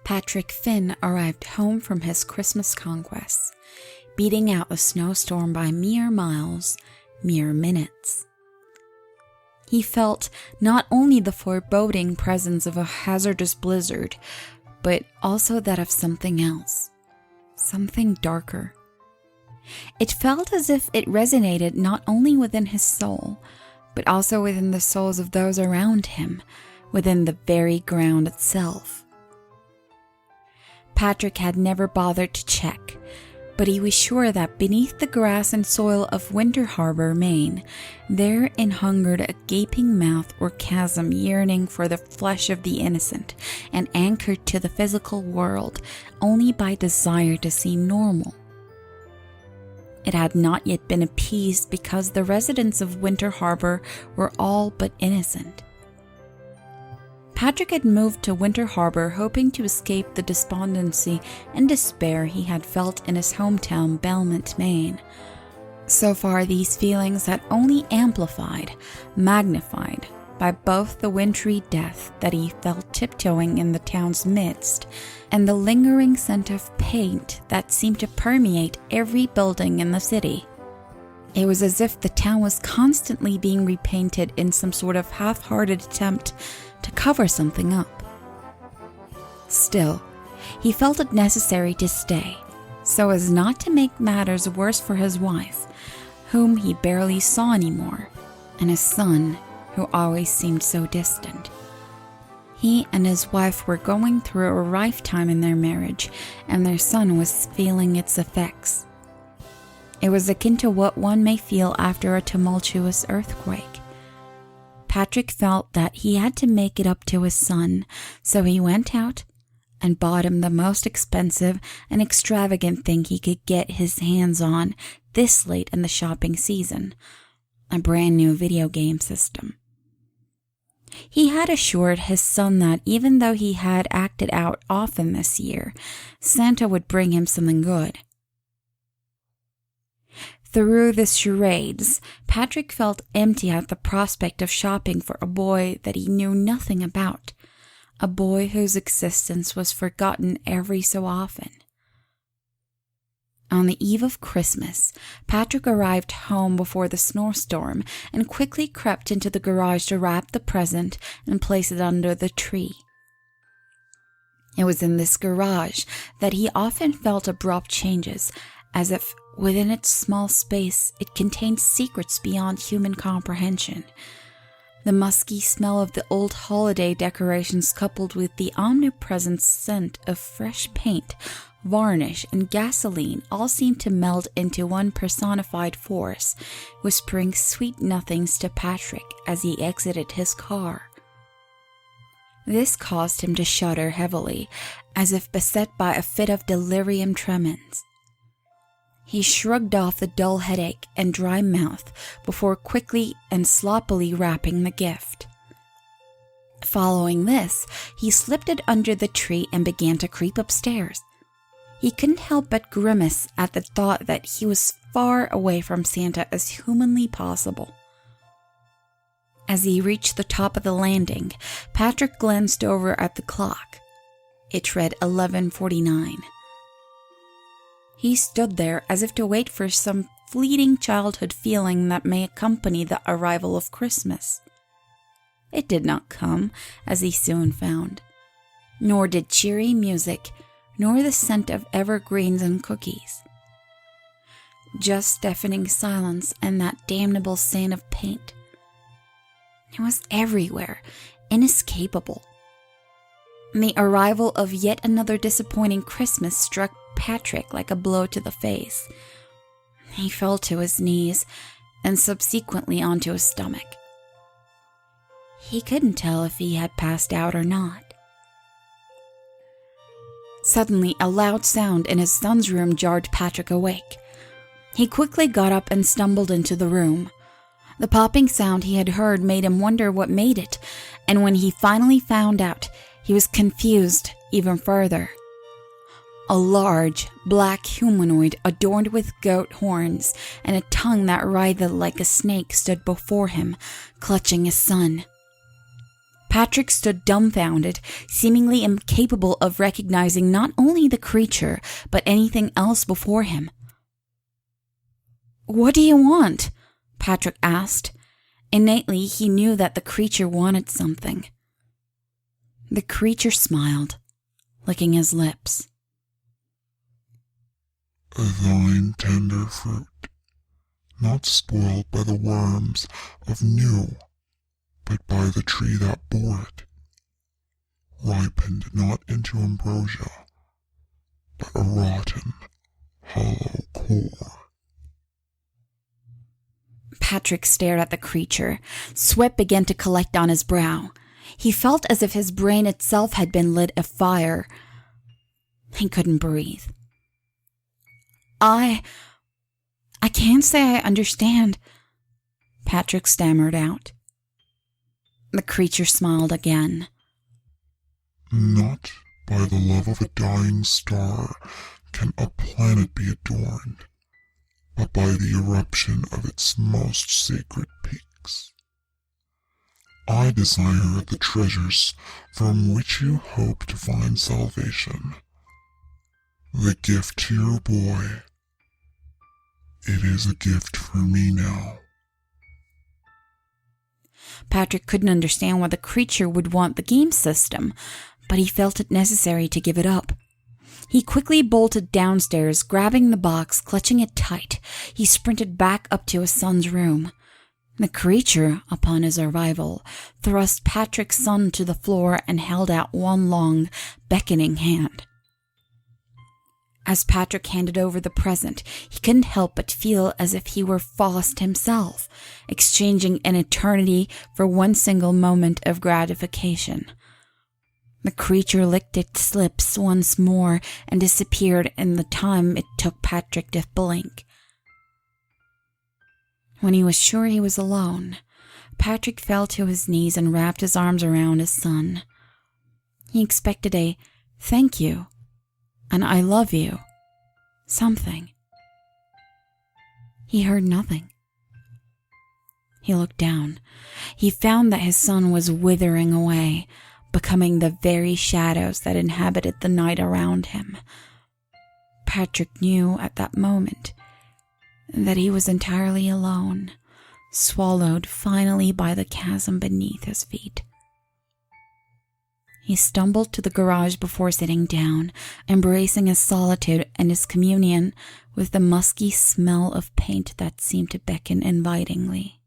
Patrick Finn arrived home from his Christmas conquests, beating out a snowstorm by mere miles, mere minutes. He felt not only the foreboding presence of a hazardous blizzard, but also that of something else, something darker. It felt as if it resonated not only within his soul, but also within the souls of those around him, within the very ground itself. Patrick had never bothered to check, but he was sure that beneath the grass and soil of Winter Harbor, Maine, therein hungered a gaping mouth or chasm yearning for the flesh of the innocent and anchored to the physical world only by desire to seem normal. It had not yet been appeased because the residents of Winter Harbor were all but innocent. Patrick had moved to Winter Harbor hoping to escape the despondency and despair he had felt in his hometown, Belmont, Maine. So far, these feelings had only amplified, magnified, by both the wintry death that he felt tiptoeing in the town's midst and the lingering scent of paint that seemed to permeate every building in the city. It was as if the town was constantly being repainted in some sort of half-hearted attempt to cover something up. Still, he felt it necessary to stay, so as not to make matters worse for his wife, whom he barely saw anymore, and his son, who always seemed so distant. He and his wife were going through a rife time in their marriage, and their son was feeling its effects. It was akin to what one may feel after a tumultuous earthquake. Patrick felt that he had to make it up to his son, so he went out and bought him the most expensive and extravagant thing he could get his hands on this late in the shopping season, a brand new video game system. He had assured his son that even though he had acted out often this year, Santa would bring him something good. Through the charades, Patrick felt empty at the prospect of shopping for a boy that he knew nothing about, a boy whose existence was forgotten every so often. On the eve of Christmas, Patrick arrived home before the snowstorm and quickly crept into the garage to wrap the present and place it under the tree. It was in this garage that he often felt abrupt changes, as if within its small space it contained secrets beyond human comprehension. The musky smell of the old holiday decorations coupled with the omnipresent scent of fresh paint, varnish, and gasoline all seemed to meld into one personified force, whispering sweet nothings to Patrick as he exited his car. This caused him to shudder heavily, as if beset by a fit of delirium tremens. He shrugged off the dull headache and dry mouth before quickly and sloppily wrapping the gift. Following this, he slipped it under the tree and began to creep upstairs. He couldn't help but grimace at the thought that he was far away from Santa as humanly possible. As he reached the top of the landing, Patrick glanced over at the clock. It read 11:49. He stood there as if to wait for some fleeting childhood feeling that may accompany the arrival of Christmas. It did not come, as he soon found, nor did cheery music, nor the scent of evergreens and cookies. Just deafening silence and that damnable scent of paint. It was everywhere, inescapable. The arrival of yet another disappointing Christmas struck Patrick like a blow to the face. He fell to his knees and subsequently onto his stomach. He couldn't tell if he had passed out or not. Suddenly, a loud sound in his son's room jarred Patrick awake. He quickly got up and stumbled into the room. The popping sound he had heard made him wonder what made it, and when he finally found out, he was confused even further. A large, black humanoid adorned with goat horns and a tongue that writhed like a snake stood before him, clutching his son. Patrick stood dumbfounded, seemingly incapable of recognizing not only the creature, but anything else before him. "What do you want?" Patrick asked. Innately, he knew that the creature wanted something. The creature smiled, licking his lips. "A thine tender fruit, not spoiled by the worms of new, but by the tree that bore it, ripened not into ambrosia, but a rotten, hollow core." Patrick stared at the creature. Sweat began to collect on his brow. He felt as if his brain itself had been lit afire. He couldn't breathe. I can't say I understand," Patrick stammered out. The creature smiled again. "Not by the love of a dying star can a planet be adorned, but by the eruption of its most sacred peaks. I desire the treasures from which you hope to find salvation. The gift to your boy. It is a gift for me now." Patrick couldn't understand why the creature would want the game system, but he felt it necessary to give it up. He quickly bolted downstairs, grabbing the box, clutching it tight. He sprinted back up to his son's room. The creature, upon his arrival, thrust Patrick's son to the floor and held out one long, beckoning hand. As Patrick handed over the present, he couldn't help but feel as if he were Faust himself, exchanging an eternity for one single moment of gratification. The creature licked its lips once more and disappeared in the time it took Patrick to blink. When he was sure he was alone, Patrick fell to his knees and wrapped his arms around his son. He expected a "thank you" and "I love you" something. He heard nothing. He looked down. He found that his son was withering away, becoming the very shadows that inhabited the night around him. Patrick knew at that moment that he was entirely alone, swallowed finally by the chasm beneath his feet. He stumbled to the garage before sitting down, embracing his solitude and his communion with the musky smell of paint that seemed to beckon invitingly.